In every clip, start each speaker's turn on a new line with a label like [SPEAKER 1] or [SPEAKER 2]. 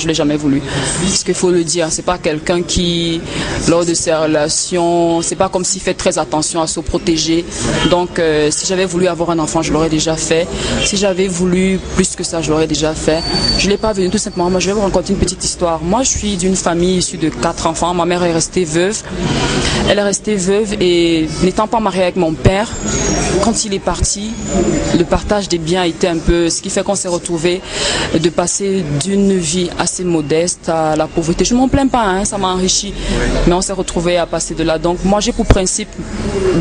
[SPEAKER 1] Je l'ai jamais voulu. Parce qu'il faut le dire, c'est pas quelqu'un qui, lors de ses relations, c'est pas comme s'il fait très attention à se protéger. Donc, si j'avais voulu avoir un enfant, je l'aurais déjà fait. Si j'avais voulu plus que ça, je l'aurais déjà fait. Je l'ai pas venu tout simplement. Moi, je vais vous raconter une petite histoire. Moi, je suis d'une famille issue de 4 enfants. Ma mère est restée veuve. Elle est restée veuve et n'étant pas mariée avec mon père, quand il est parti, le partage des biens était un peu, ce qui fait qu'on s'est retrouvé de passer d'une vie assez modeste à la pauvreté. Je ne m'en plains pas, hein, ça m'a enrichi, mais on s'est retrouvé à passer de là. Donc moi j'ai pour principe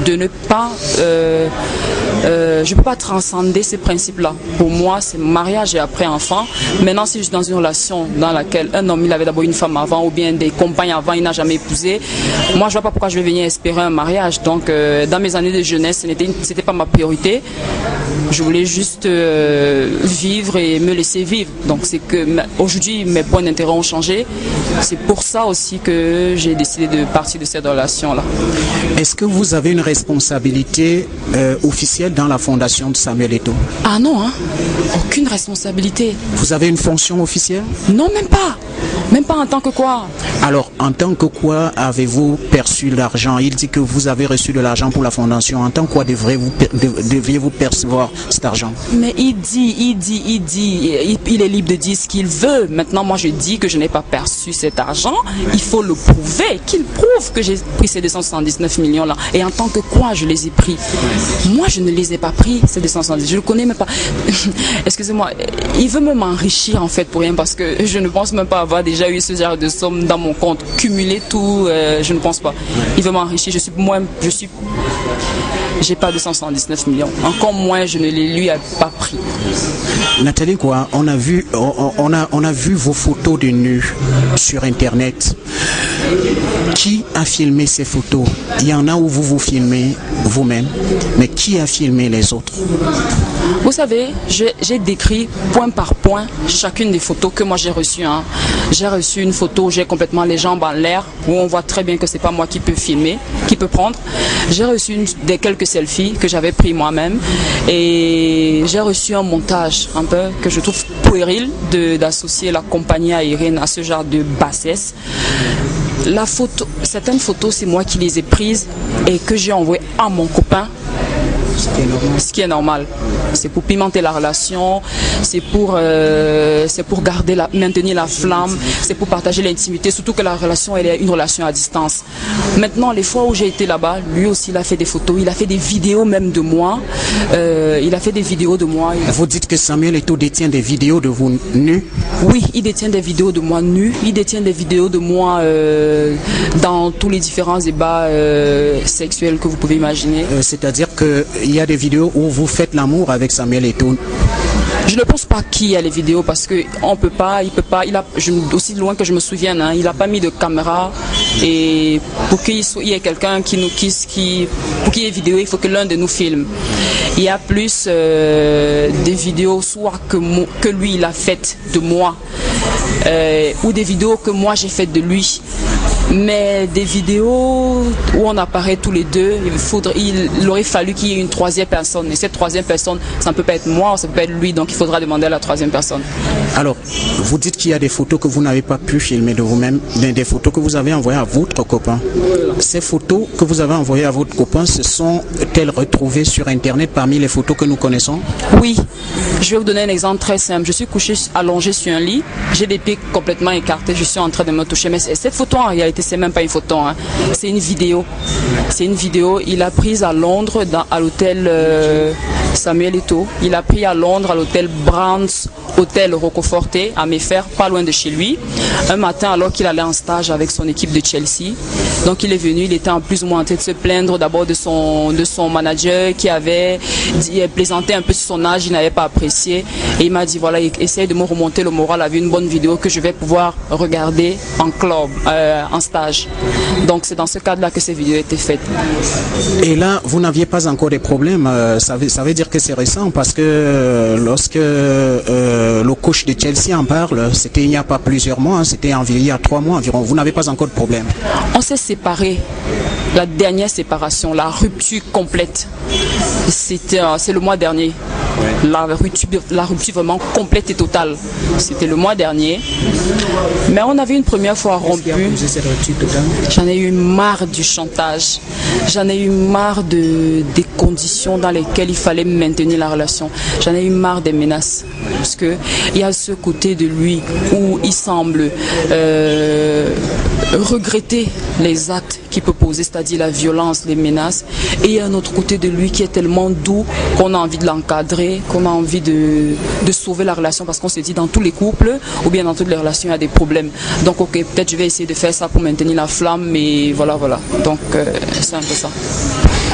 [SPEAKER 1] de ne pas, je ne peux pas transcender ces principes-là. Pour moi, c'est mariage et après enfant. Maintenant, si je suis dans une relation dans laquelle un homme, il avait d'abord une femme avant ou bien des compagnes avant, il n'a jamais épousé, moi je ne vois pas pourquoi je vais venir espérer un mariage. Donc dans mes années de jeunesse, c'était pas ma priorité. Je voulais juste vivre et me laisser vivre. Donc c'est que aujourd'hui mes points d'intérêt ont changé. C'est pour ça aussi que j'ai décidé de partir de cette relation-là.
[SPEAKER 2] Est-ce que vous avez une responsabilité officielle dans la fondation de Samuel Eto'o?
[SPEAKER 1] Ah non, hein? Aucune responsabilité.
[SPEAKER 2] Vous avez une fonction officielle?
[SPEAKER 1] Non, même pas. Même pas en tant que quoi?
[SPEAKER 2] Alors, en tant que quoi avez-vous perçu l'argent? Il dit que vous avez reçu de l'argent pour la fondation. En tant que quoi devriez-vous percevoir cet argent?
[SPEAKER 1] Mais il est libre de dire ce qu'il veut. Maintenant, moi, je dis que je n'ai pas perçu cet argent. Il faut le prouver, qu'il prouve que j'ai pris ces 279 millions-là. Et en tant que quoi je les ai pris? Moi, je ne les ai pas pris, ces 270. Je ne le connais même pas. Excusez-moi, il veut me m'enrichir en fait pour rien parce que je ne pense même pas avoir déjà eu ce genre de somme dans mon compte. Cumuler tout, je ne pense pas. Il veut m'enrichir. J'ai pas 279 millions. Encore moins, je ne les lui ai pas pris.
[SPEAKER 2] Nathalie, quoi, on a vu vos photos de nu sur Internet. Qui a filmé ces photos? Il y en a où vous vous filmez vous-même, mais qui a filmé les autres?
[SPEAKER 1] Vous savez, j'ai décrit point par point chacune des photos que moi j'ai reçues. Hein. J'ai reçu une photo où j'ai complètement les jambes en l'air, où on voit très bien que c'est pas moi qui peux filmer, qui peut prendre. J'ai reçu quelques selfies que j'avais pris moi-même et j'ai reçu un montage un peu que je trouve puéril d'associer la compagnie aérienne à ce genre de bassesse. Certaines photos, c'est moi qui les ai prises et que j'ai envoyées à mon copain. Ce qui est normal. C'est pour pimenter la relation, c'est pour maintenir la flamme, c'est pour partager l'intimité, surtout que la relation, elle est une relation à distance. Maintenant, les fois où j'ai été là-bas, lui aussi, il a fait des photos, il a fait des vidéos même de moi.
[SPEAKER 2] Vous dites que Samuel Eto'o détient des vidéos de vous nus?
[SPEAKER 1] Oui, il détient des vidéos de moi nus, il détient des vidéos de moi dans tous les différents débats sexuels que vous pouvez imaginer.
[SPEAKER 2] C'est-à-dire qu'il y a des vidéos où vous faites l'amour avec Samuel Eto'o?
[SPEAKER 1] Je ne pense pas qu'il y a les vidéos parce que on peut pas, aussi loin que je me souvienne, hein, il n'a pas mis de caméra et pour qu'il y ait quelqu'un qui nous pour qu'il y ait vidéo, il faut que l'un de nous filme. Il y a plus des vidéos soit que lui il a faites de moi ou des vidéos que moi j'ai faites de lui. Mais des vidéos où on apparaît tous les deux, il aurait fallu qu'il y ait une troisième personne. Et cette troisième personne, ça ne peut pas être moi, ça ne peut pas être lui, donc il faudra demander à la troisième personne.
[SPEAKER 2] Alors, vous dites qu'il y a des photos que vous n'avez pas pu filmer de vous-même, mais des photos que vous avez envoyées à votre copain. Ces photos que vous avez envoyées à votre copain, se sont-elles retrouvées sur Internet parmi les photos que nous connaissons?
[SPEAKER 1] Oui, je vais vous donner un exemple très simple. Je suis couché allongé sur un lit, j'ai les pieds complètement écartés, je suis en train de me toucher. Mais cette photo, en réalité, c'est même pas une photo, hein. C'est une vidéo. C'est une vidéo. Il a prise à Londres, à l'hôtel Samuel Eto'o. Il a pris à Londres, à l'hôtel Brands, hôtel Roccoforte, à Mayfair, pas loin de chez lui. Un matin, alors qu'il allait en stage avec son équipe de Chelsea. Donc il est venu, il était en plus ou moins en train de se plaindre d'abord de son manager qui avait plaisanté un peu sur son âge, il n'avait pas apprécié. Et il m'a dit, voilà, essaye de me remonter le moral avec une bonne vidéo que je vais pouvoir regarder en club, en stage. Donc c'est dans ce cadre-là que ces vidéos étaient faites.
[SPEAKER 2] Et là, vous n'aviez pas encore des problèmes, ça veut dire que c'est récent parce que lorsque le coach de Chelsea en parle, c'était il n'y a pas plusieurs mois, hein, c'était il y a 3 mois environ, vous n'avez pas encore de problème?
[SPEAKER 1] On s'est séparés, la dernière séparation, la rupture complète, c'est le mois dernier. La rupture vraiment complète et totale. C'était le mois dernier. Mais on avait une première fois rompu. J'en ai eu marre du chantage. J'en ai eu marre des conditions dans lesquelles il fallait maintenir la relation. J'en ai eu marre des menaces. Parce qu'il y a ce côté de lui où il semble regretter les actes qu'il peut poser, c'est-à-dire la violence, les menaces. Et il y a un autre côté de lui qui est tellement doux qu'on a envie de l'encadrer, qu'on a envie de sauver la relation, parce qu'on se dit dans tous les couples ou bien dans toutes les relations il y a des problèmes. Donc ok, peut-être je vais essayer de faire ça pour maintenir la flamme, mais voilà. Donc c'est un peu ça.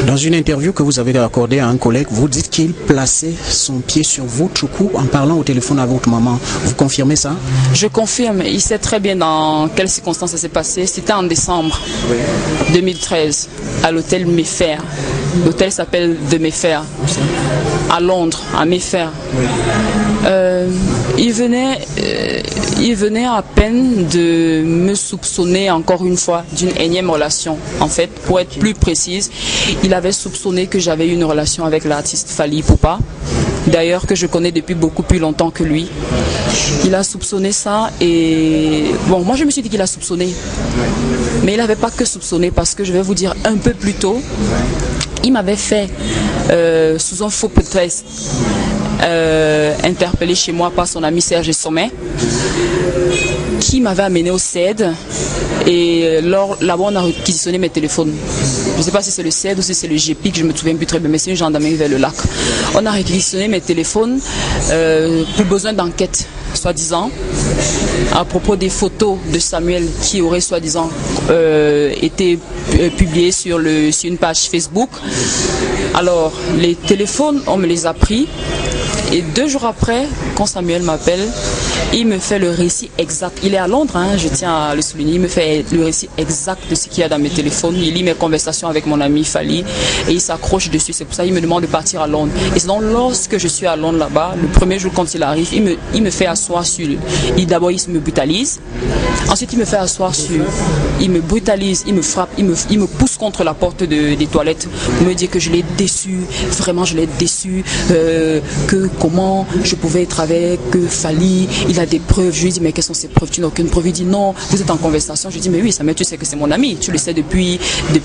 [SPEAKER 2] Dans une interview que vous avez accordée à un collègue, vous dites qu'il plaçait son pied sur votre cou en parlant au téléphone à votre maman. Vous confirmez ça?
[SPEAKER 1] Je confirme. Il sait très bien dans quelles circonstances ça s'est passé. C'était en décembre 2013 à l'hôtel Mayfair. L'hôtel s'appelle The Mayfair à Londres, à Mayfair. Il venait à peine de me soupçonner encore une fois d'une énième relation. En fait, pour être plus précise, il avait soupçonné que j'avais eu une relation avec l'artiste Fally Ipupa, d'ailleurs que je connais depuis beaucoup plus longtemps que lui. Il a soupçonné ça et bon, moi je me suis dit qu'il a soupçonné, mais il n'avait pas que soupçonné, parce que je vais vous dire un peu plus tôt, il m'avait fait sous un faux prétexte interpellé chez moi par son ami Serge Sommet, qui m'avait amené au CED. Et là-bas on a réquisitionné mes téléphones. Je ne sais pas si c'est le CED ou si c'est le GPIC, je ne me souviens plus très bien, mais c'est une gendarmerie vers le lac. On a réquisitionné mes téléphones pour besoin d'enquête, soi-disant, à propos des photos de Samuel qui auraient soi-disant été publiées sur une page Facebook. Alors les téléphones, on me les a pris. Et 2 jours après, quand Samuel m'appelle, il me fait le récit exact. Il est à Londres, hein, je tiens à le souligner. Il me fait le récit exact de ce qu'il y a dans mes téléphones. Il lit mes conversations avec mon ami Fally et il s'accroche dessus. C'est pour ça qu'il me demande de partir à Londres. Et sinon, lorsque je suis à Londres là-bas, le premier jour quand il arrive, il me fait asseoir sur... D'abord, il me brutalise. Ensuite, il me fait asseoir sur... Il me brutalise, il me frappe, il me pousse contre la porte des toilettes pour me dire que je l'ai déçu. Vraiment, je l'ai déçu. Que comment je pouvais être avec Fally, il a des preuves. Je lui dis mais quelles sont ces preuves? Tu n'as aucune preuve. Il dit non, vous êtes en conversation. Je lui dis mais oui, Samuel, tu sais que c'est mon ami, tu le sais depuis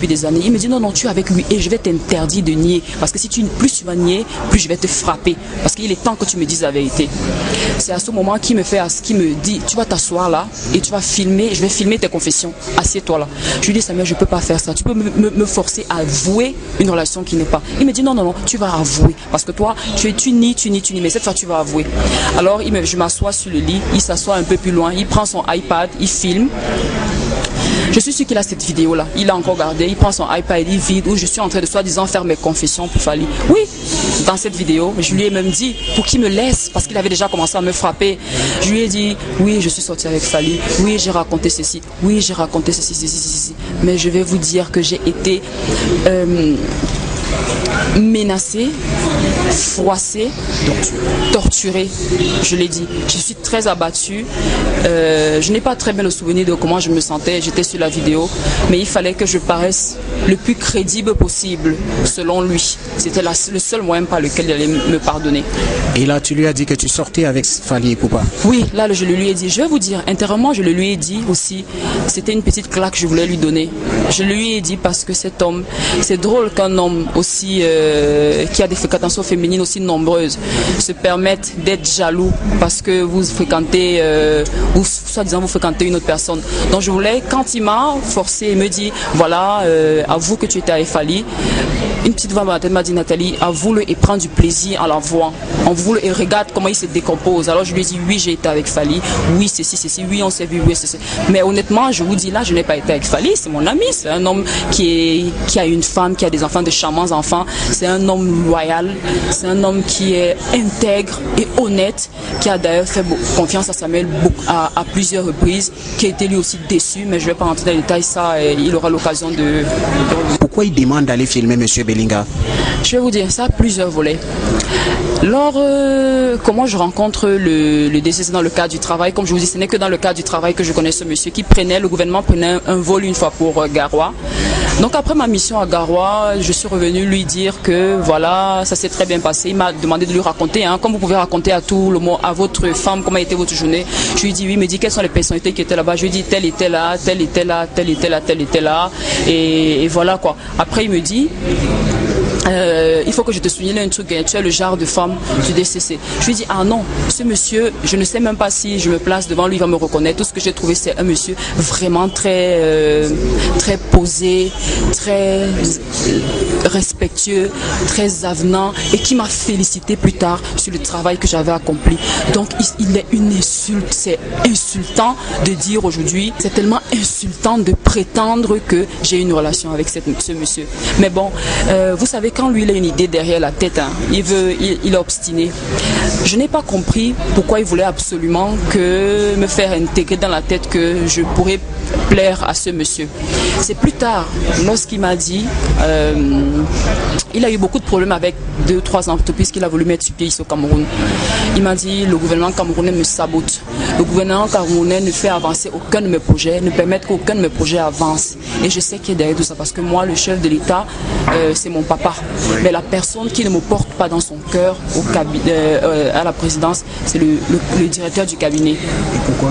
[SPEAKER 1] des années. Il me dit non, tu es avec lui et je vais t'interdire de nier, parce que si plus tu vas nier, plus je vais te frapper, parce qu'il est temps que tu me dises la vérité. C'est à ce moment qu'il me dit tu vas t'asseoir là et tu vas filmer, je vais filmer tes confessions, assieds-toi là. Je lui dis Samuel, je peux pas faire ça, tu peux me forcer à avouer une relation qui n'est pas. Il me dit non, tu vas avouer, parce que toi tu nies, mais cette fois tu vas avouer. Alors je m'assois sur le lit, il s'assoit un peu plus loin, il prend son iPad, il filme. Je suis sûr qu'il a cette vidéo là, il l'a encore gardée, il prend son iPad, il vide, où je suis en train de soi-disant faire mes confessions pour Fally. Oui, dans cette vidéo, je lui ai même dit pour qu'il me laisse, parce qu'il avait déjà commencé à me frapper. Je lui ai dit oui, je suis sortie avec Fally, oui, j'ai raconté ceci, oui, j'ai raconté ceci. Mais je vais vous dire que j'ai été menacée, froissée, torturée, je l'ai dit. Je suis très abattue. Je n'ai pas très bien le souvenir de comment je me sentais. J'étais sur la vidéo, mais il fallait que je paraisse le plus crédible possible, selon lui. C'était le seul moyen par lequel il allait me pardonner.
[SPEAKER 2] Et là, tu lui as dit que tu sortais avec Fally Ipupa? Oui,
[SPEAKER 1] là, je lui ai dit. Je vais vous dire, intérieurement, je le lui ai dit aussi. C'était une petite claque que je voulais lui donner. Je lui ai dit parce que cet homme, c'est drôle qu'un homme aussi qui a des fréquentations féminines aussi nombreuses se permettent d'être jaloux parce que vous fréquentez ou soi-disant vous fréquentez une autre personne. Donc je voulais, quand il m'a forcé et me dit voilà, avoue que tu étais avec Fally, une petite voix dans la tête m'a dit Nathalie, avoue-le et prends du plaisir en la voix. Avoue-le et regarde comment il se décompose. Alors je lui ai dit oui, j'ai été avec Fally, oui ceci, oui on s'est vu, oui ceci. Mais honnêtement, je vous dis là, je n'ai pas été avec Fally, c'est mon ami, c'est un homme qui a une femme, qui a des enfants, de charmants enfants. C'est un homme loyal, c'est un homme qui est intègre et honnête, qui a d'ailleurs fait confiance à Samuel à plusieurs reprises, qui a été lui aussi déçu, mais je ne vais pas rentrer dans les détails, ça il aura l'occasion de...
[SPEAKER 2] Pourquoi il demande d'aller filmer M. Belinga?
[SPEAKER 1] Je vais vous dire, ça a plusieurs volets. Comment je rencontre le décès dans le cadre du travail? Comme je vous dis, ce n'est que dans le cadre du travail que je connais ce monsieur qui le gouvernement prenait un vol une fois pour Garoua. Donc après ma mission à Garoua, je suis revenu lui dire que voilà, ça s'est très bien passé. Il m'a demandé de lui raconter, comme vous pouvez raconter à tout le monde, à votre femme, comment était votre journée. Je lui ai dit oui, il me dit quelles sont les personnalités qui étaient là-bas. Je lui ai dit telle était là, telle était là, telle était là, telle était là. Et voilà quoi. Après il me dit il faut que je te souligne un truc, tu es le genre de femme du DCC. Je lui dis ah non, ce monsieur, je ne sais même pas si je me place devant lui, il va me reconnaître. Tout ce que j'ai trouvé, c'est un monsieur vraiment très posé, très respectueux, très avenant et qui m'a félicité plus tard sur le travail que j'avais accompli. Donc il est une insulte, c'est insultant de dire aujourd'hui, c'est tellement insultant de prétendre que j'ai une relation avec ce monsieur. Mais bon, vous savez, quand lui il a une idée derrière la tête, il est obstiné. Je n'ai pas compris pourquoi il voulait absolument me faire intégrer dans la tête que je pourrais plaire à ce monsieur. C'est plus tard, lorsqu'il m'a dit, il a eu beaucoup de problèmes avec 2-3 entreprises qu'il a voulu mettre sur pied ici au Cameroun. Il m'a dit, le gouvernement camerounais me sabote. Le gouvernement camerounais ne fait avancer aucun de mes projets, ne permet qu'aucun de mes projets avance. Et je sais qu'il est derrière tout ça parce que moi, le chef de l'État, c'est mon papa. Mais la personne qui ne me porte pas dans son cœur à la présidence, c'est le directeur du cabinet.
[SPEAKER 2] Et pourquoi?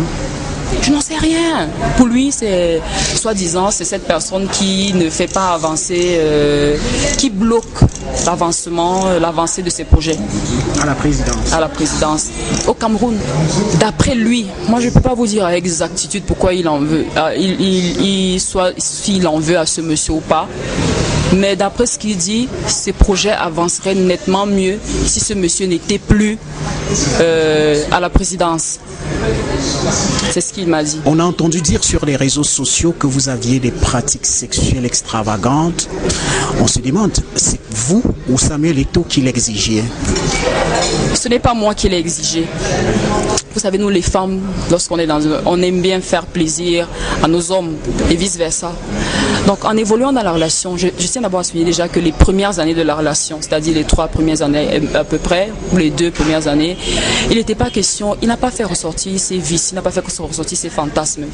[SPEAKER 1] Je n'en sais rien. Pour lui, c'est soi-disant, c'est cette personne qui ne fait pas avancer, qui bloque l'avancée de ses projets.
[SPEAKER 2] À la présidence.
[SPEAKER 1] À la présidence. Au Cameroun. D'après lui, moi je ne peux pas vous dire avec exactitude pourquoi il en veut, s'il en veut à ce monsieur ou pas. Mais d'après ce qu'il dit, ces projets avanceraient nettement mieux si ce monsieur n'était plus à la présidence. C'est ce qu'il m'a dit.
[SPEAKER 2] On a entendu dire sur les réseaux sociaux que vous aviez des pratiques sexuelles extravagantes. On se demande, c'est vous ou Samuel Eto'o qui l'exigiez?
[SPEAKER 1] Ce n'est pas moi qui l'ai exigé. Vous savez, nous les femmes, lorsqu'on est on aime bien faire plaisir à nos hommes et vice-versa. Donc en évoluant dans la relation, je tiens d'abord à souligner déjà que les premières années de la relation, c'est-à-dire les 3 premières années à peu près, ou les 2 premières années, il n'était pas question, il n'a pas fait ressortir ses vices, il n'a pas fait ressortir ses fantasmes.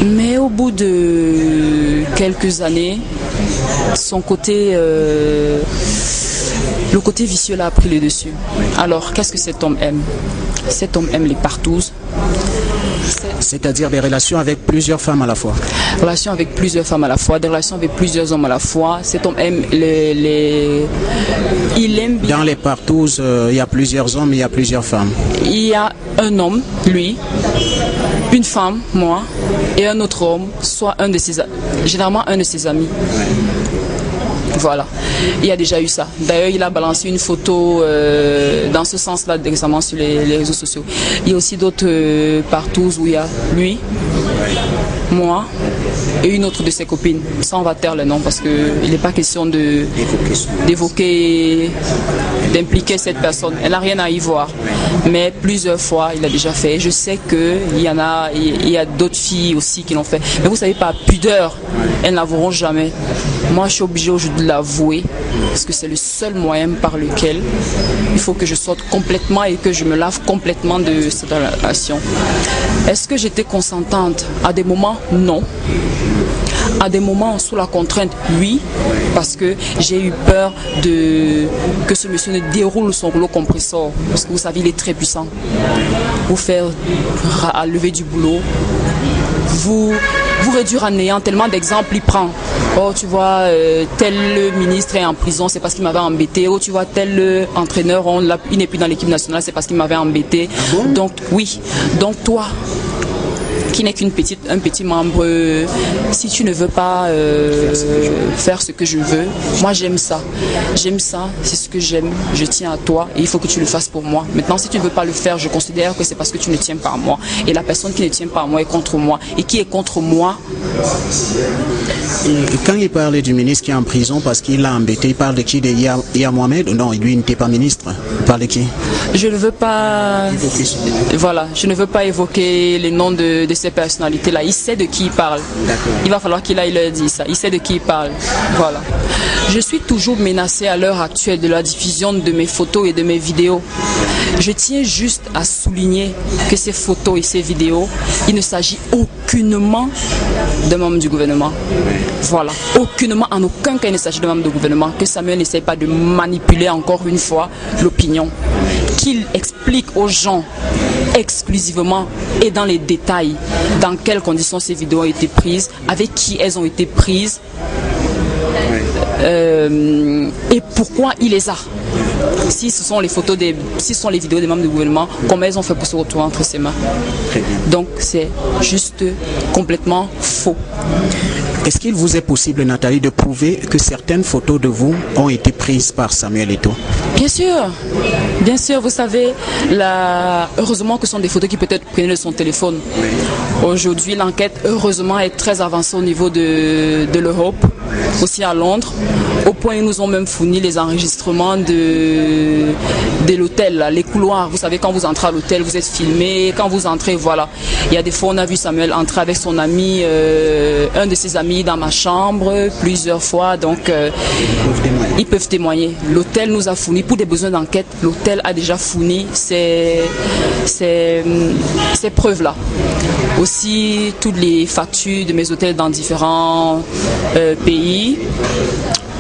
[SPEAKER 1] Mais au bout de quelques années, son côté... le côté vicieux l'a pris le dessus. Alors, qu'est-ce que cet homme aime? Cet homme aime les partouzes.
[SPEAKER 2] C'est-à-dire des relations avec plusieurs femmes à la fois.
[SPEAKER 1] Relations avec plusieurs femmes à la fois, des relations avec plusieurs hommes à la fois. Cet homme aime il aime bien.
[SPEAKER 2] Dans les partouzes, il y a plusieurs hommes, il y a plusieurs femmes.
[SPEAKER 1] Il y a un homme, lui, une femme, moi, et un autre homme, soit généralement un de ses amis. Voilà, il y a déjà eu ça. D'ailleurs, il a balancé une photo dans ce sens-là récemment sur les réseaux sociaux. Il y a aussi d'autres partous où il y a lui, moi et une autre de ses copines. Ça, on va taire le nom parce qu'il n'est pas question d'évoquer, d'impliquer cette personne. Elle n'a rien à y voir. Mais plusieurs fois, il a déjà fait. Je sais qu'il y a d'autres filles aussi qui l'ont fait. Mais vous savez, par pudeur, elles n'avoueront jamais. Moi, je suis obligée aujourd'hui de l'avouer parce que c'est le seul moyen par lequel il faut que je sorte complètement et que je me lave complètement de cette relation. Est-ce que j'étais consentante? À des moments, non. À des moments, sous la contrainte, oui, parce que j'ai eu peur que ce monsieur ne déroule son rouleau compresseur. Parce que vous savez, il est très puissant. Vous faire lever du boulot, vous réduire à néant, tellement d'exemples il prend. Oh, tu vois, tel ministre est en prison, c'est parce qu'il m'avait embêté. Oh, tu vois, tel entraîneur, il n'est plus dans l'équipe nationale, c'est parce qu'il m'avait embêté. Ah bon? Donc, oui. Donc, toi, qui n'est qu'un petit membre, si tu ne veux pas faire ce que je veux, moi j'aime ça. J'aime ça, c'est ce que j'aime, je tiens à toi et il faut que tu le fasses pour moi. Maintenant, si tu ne veux pas le faire, je considère que c'est parce que tu ne tiens pas à moi. Et la personne qui ne tient pas à moi est contre moi. Et qui est contre moi?
[SPEAKER 2] Et quand il parlait du ministre qui est en prison parce qu'il l'a embêté, il parle de qui? De Yahya Mohamed? Non, lui n'était pas ministre. Il parle de qui?
[SPEAKER 1] Je ne veux pas... Voilà, je ne veux pas évoquer les noms de de ces personnalités-là. Il sait de qui il parle. Il va falloir qu'il aille leur dire ça. Il sait de qui il parle. Voilà. Je suis toujours menacée à l'heure actuelle de la diffusion de mes photos et de mes vidéos. Je tiens juste à souligner que ces photos et ces vidéos, il ne s'agit aucunement de membres du gouvernement. Voilà. Aucunement, en aucun cas, il ne s'agit de membres du gouvernement. Que Samuel n'essaye pas de manipuler encore une fois l'opinion. Qu'il explique aux gens exclusivement et dans les détails dans quelles conditions ces vidéos ont été prises, avec qui elles ont été prises et pourquoi il les a. Si ce sont les photos si ce sont les vidéos des membres du gouvernement, comment elles ont fait pour se retrouver entre ses mains. Donc c'est juste complètement faux.
[SPEAKER 2] Est-ce qu'il vous est possible, Nathalie, de prouver que certaines photos de vous ont été prises par Samuel Eto'o?
[SPEAKER 1] Bien sûr, vous savez, heureusement que ce sont des photos qui peut-être prenaient de son téléphone. Aujourd'hui, l'enquête, heureusement, est très avancée au niveau de l'Europe, aussi à Londres, au point où ils nous ont même fourni les enregistrements de l'hôtel, les couloirs. Vous savez, quand vous entrez à l'hôtel, vous êtes filmé, quand vous entrez, voilà. Il y a des fois, on a vu Samuel entrer avec son ami, un de ses amis dans ma chambre, plusieurs fois, donc ils peuvent témoigner. L'hôtel nous a fourni, pour des besoins d'enquête, l'hôtel a déjà fourni ces preuves-là. Aussi, toutes les factures de mes hôtels dans différents pays.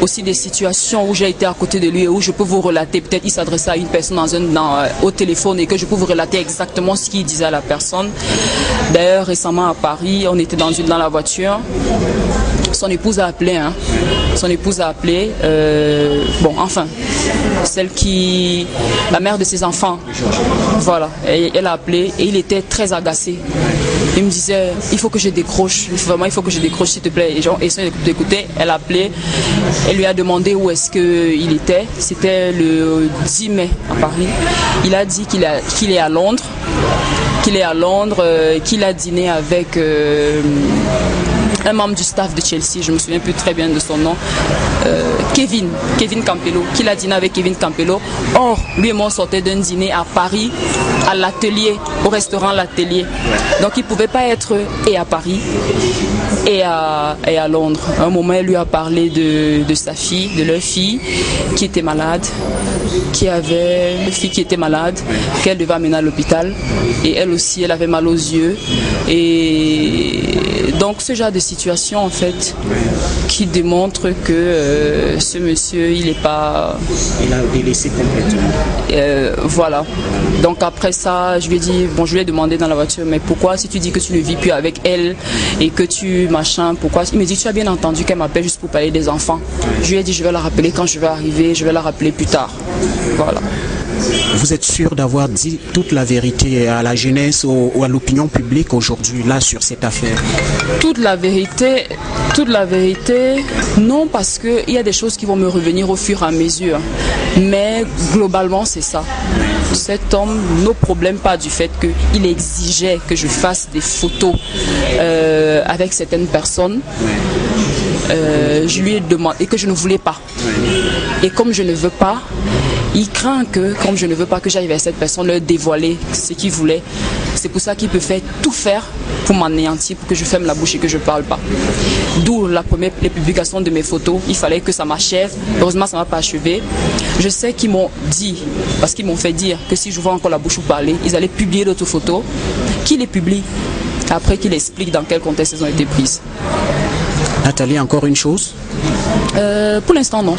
[SPEAKER 1] Aussi des situations où j'ai été à côté de lui et où je peux vous relater, peut-être il s'adressait à une personne au téléphone et que je peux vous relater exactement ce qu'il disait à la personne. D'ailleurs, récemment à Paris, on était dans la voiture. Son épouse a appelé, la mère de ses enfants, voilà, et elle a appelé et il était très agacé. Il me disait, il faut que je décroche, vraiment il faut que je décroche s'il te plaît. Et genre, essayant d'écouter, elle a appelé, elle lui a demandé où est-ce qu'il était. C'était le 10 mai à Paris. Il a dit qu'il est à Londres, qu'il a dîné avec un membre du staff de Chelsea, je me souviens plus très bien de son nom, Kevin Campello, qu'il a dîné avec Kevin Campello. Or, lui et moi on sortait d'un dîner à Paris, à l'atelier, au restaurant L'Atelier. Donc il ne pouvait pas être et à Paris et à Londres. À un moment, elle lui a parlé de sa fille, de leur fille qui était malade, une fille qui était malade, qu'elle devait amener à l'hôpital. Et elle aussi, elle avait mal aux yeux. Et donc ce genre de situation en fait qui démontre que ce monsieur il a
[SPEAKER 2] délaissé complètement.
[SPEAKER 1] Voilà. Donc après ça, je lui ai demandé dans la voiture, mais pourquoi si tu dis que tu ne vis plus avec elle et que tu machin, pourquoi? Il me dit, tu as bien entendu qu'elle m'appelle juste pour parler des enfants. Je lui ai dit, je vais la rappeler quand je vais arriver, je vais la rappeler plus tard. Voilà.
[SPEAKER 2] Vous êtes sûr d'avoir dit toute la vérité à la jeunesse ou à l'opinion publique aujourd'hui, là, sur cette affaire?
[SPEAKER 1] Toute la vérité, non, parce qu'il y a des choses qui vont me revenir au fur et à mesure. Mais globalement, c'est ça. Cet homme ne problème pas du fait qu'il exigeait que je fasse des photos avec certaines personnes. Je lui ai demandé et que je ne voulais pas. Et comme je ne veux pas, il craint que, comme je ne veux pas que j'aille vers cette personne, leur dévoiler ce qu'il voulait. C'est pour ça qu'il peut tout faire pour m'anéantir, pour que je ferme la bouche et que je ne parle pas. D'où les publications de mes photos. Il fallait que ça m'achève. Heureusement, ça ne m'a pas achevé. Je sais qu'ils m'ont dit, parce qu'ils m'ont fait dire que si j'ouvrais encore la bouche pour parler, ils allaient publier d'autres photos. Qui les publie? Après qu'ils expliquent dans quel contexte elles ont été prises.
[SPEAKER 2] Nathalie, encore une chose?
[SPEAKER 1] Pour l'instant, non.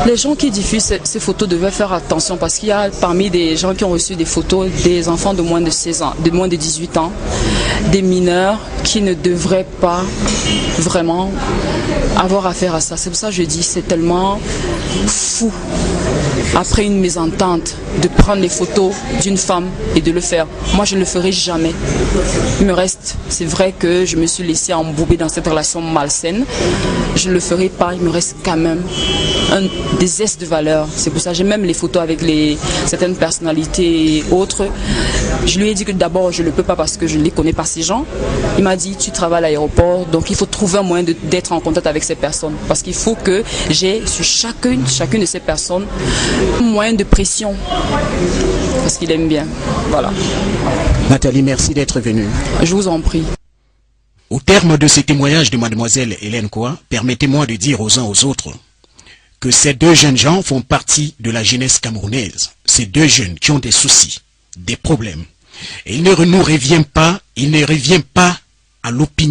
[SPEAKER 1] Les gens qui diffusent ces photos devaient faire attention parce qu'il y a parmi des gens qui ont reçu des photos des enfants de moins de 16 ans, de moins de 18 ans, des mineurs qui ne devraient pas vraiment avoir affaire à ça. C'est pour ça que je dis, c'est tellement fou, après une mésentente, de prendre les photos d'une femme et de le faire. Moi, je ne le ferai jamais. Il me reste, c'est vrai que je me suis laissée embouber dans cette relation malsaine. Je ne le ferai pas, il me reste quand même des zestes de valeur. C'est pour ça que j'ai même les photos avec certaines personnalités et autres. Je lui ai dit que d'abord, je ne peux pas parce que je ne les connais pas, ces gens. Il m'a dit, tu travailles à l'aéroport, donc il faut trouver un moyen d'être en contact avec ces personnes. Parce qu'il faut que j'ai sur chacune de ces personnes un moyen de pression. Parce qu'il aime bien. Voilà.
[SPEAKER 2] Nathalie, merci d'être venue.
[SPEAKER 1] Je vous en prie.
[SPEAKER 2] Au terme de ce témoignage de mademoiselle Hélène Koa, permettez-moi de dire aux uns aux autres que ces deux jeunes gens font partie de la jeunesse camerounaise. Ces deux jeunes qui ont des soucis, des problèmes. Et il ne revient pas à l'opinion